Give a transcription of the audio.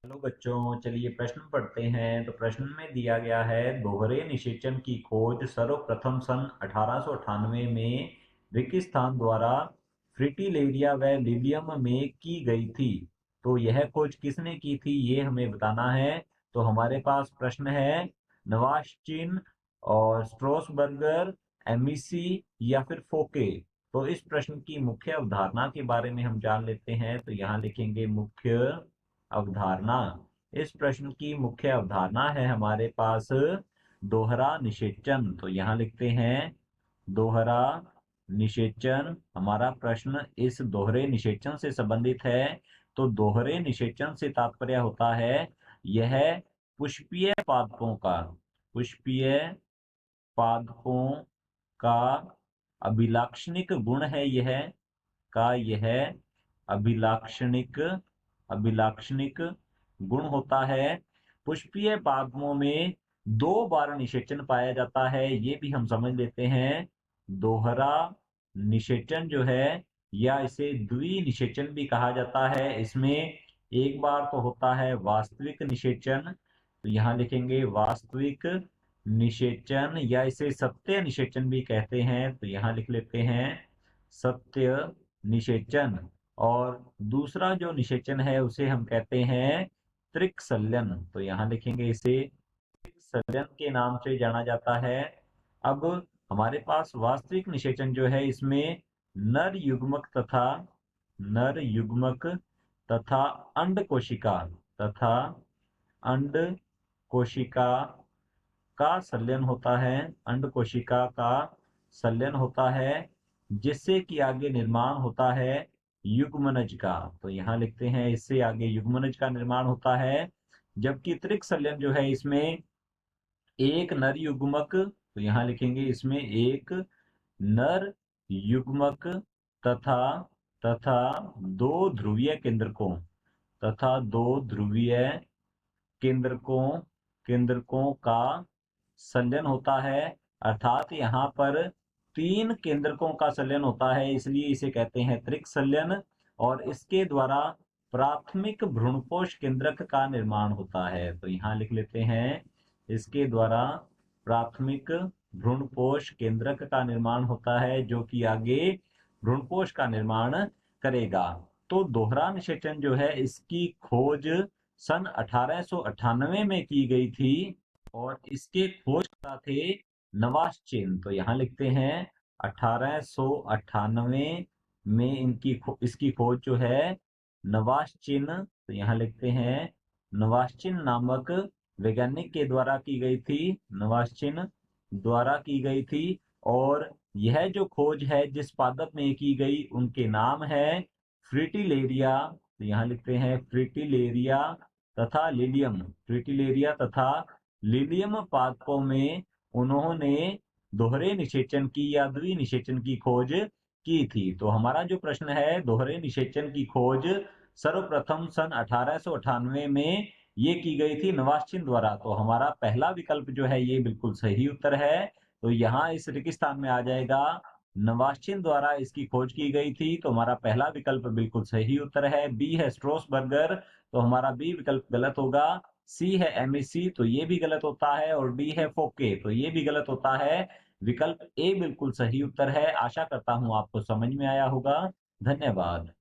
Hello बच्चों, चलिए प्रश्न पढ़ते हैं। तो प्रश्न में दिया गया है, दोहरे निषेचन की खोज सर्वप्रथम सन 1898 में विकिस्थान द्वारा फ्रिटिलेरिया व लिलियम में की गई थी। तो यह खोज किसने की थी, ये हमें बताना है। तो हमारे पास प्रश्न है, नवाश्चिन और स्ट्रोसबर्गर, एमिसी या फिर फोके। तो इस प्रश्न की मुख्य अवधारणा के बारे में हम जान लेते हैं। तो यहाँ लिखेंगे मुख्य अवधारणा। इस प्रश्न की मुख्य अवधारणा है हमारे पास दोहरा निषेचन। तो यहाँ लिखते हैं दोहरा निषेचन। हमारा प्रश्न इस दोहरे निषेचन से संबंधित है। तो दोहरे निषेचन से तात्पर्य होता है, यह पुष्पीय पादपों का पादपों का अभिलाक्षणिक गुण है। यह अभिलाक्षणिक अभिलाक्षणिक गुण होता है। पुष्पीय पादपों में दो बार निषेचन पाया जाता है, ये भी हम समझ लेते हैं। दोहरा निषेचन जो है, या इसे द्विनिषेचन भी कहा जाता है, इसमें एक बार तो होता है वास्तविक निषेचन। तो यहाँ लिखेंगे वास्तविक निषेचन, या इसे सत्य निषेचन भी कहते हैं। तो यहाँ लिख लेते हैं सत्य निषेचन। और दूसरा जो निषेचन है उसे हम कहते हैं त्रिकसल्यन। तो यहाँ लिखेंगे इसे त्रिकसल्यन के नाम से जाना जाता है। अब हमारे पास वास्तविक निषेचन जो है, इसमें नर युग्मक तथा अंड कोशिका तथा अंड कोशिका का संलयन होता है। अंड कोशिका का संलयन होता है, जिससे कि आगे निर्माण होता है युग्मनज का। तो यहाँ लिखते हैं इससे आगे युग्मनज का निर्माण होता है। जबकि त्रिक संलयन जो है, इसमें एक नर युग्मक, तो यहाँ लिखेंगे इसमें एक नर युग्मक तथा तथा दो ध्रुवीय केंद्रकों तथा दो ध्रुवीय केंद्रकों केंद्रकों का संलयन होता है। अर्थात यहाँ पर तीन केंद्रकों का संलयन होता है, इसलिए इसे कहते हैं त्रिक संलयन। और इसके द्वारा प्राथमिक भ्रूणपोष केंद्रक का निर्माण होता है। तो यहाँ लिख लेते हैं इसके द्वारा प्राथमिक भ्रूणपोष केंद्रक का निर्माण होता है, जो कि आगे भ्रूणपोष का निर्माण करेगा। तो दोहरा निषेचन जो है, इसकी खोज सन 1898 में की गई थी, और इसके खोजकर्ता थे नवाश्चिन। तो यहाँ लिखते हैं 1898 में इसकी खोज जो है नवाश्चिन, तो यहाँ लिखते हैं नवाश्चिन नामक वैज्ञानिक के द्वारा की गई थी। नवाश्चिन द्वारा की गई थी। और यह जो खोज है जिस पादप में की गई, उनके नाम है फ्रिटिलेरिया। तो यहाँ लिखते हैं फ्रिटिलेरिया तथा लिलियम। फ्रिटिलेरिया तथा लिलियम पादपों में उन्होंने दोहरे निषेचन की या द्विनिषेचन की खोज की थी। तो हमारा जो प्रश्न है, दोहरे निषेचन की खोज सर्वप्रथम सन 1898 में ये की गई थी नवाश्चिन द्वारा। तो हमारा पहला विकल्प जो है, ये बिल्कुल सही उत्तर है। तो यहाँ इस रेगिस्तान में आ जाएगा नवाश्चिन द्वारा इसकी खोज की गई थी। तो हमारा पहला विकल्प बिल्कुल सही उत्तर है। बी है स्ट्रोसबर्गर, तो हमारा बी विकल्प गलत होगा। सी है एमएसी, तो ये भी गलत होता है। और डी है फोके, तो ये भी गलत होता है। विकल्प ए बिल्कुल सही उत्तर है। आशा करता हूं आपको समझ में आया होगा। धन्यवाद।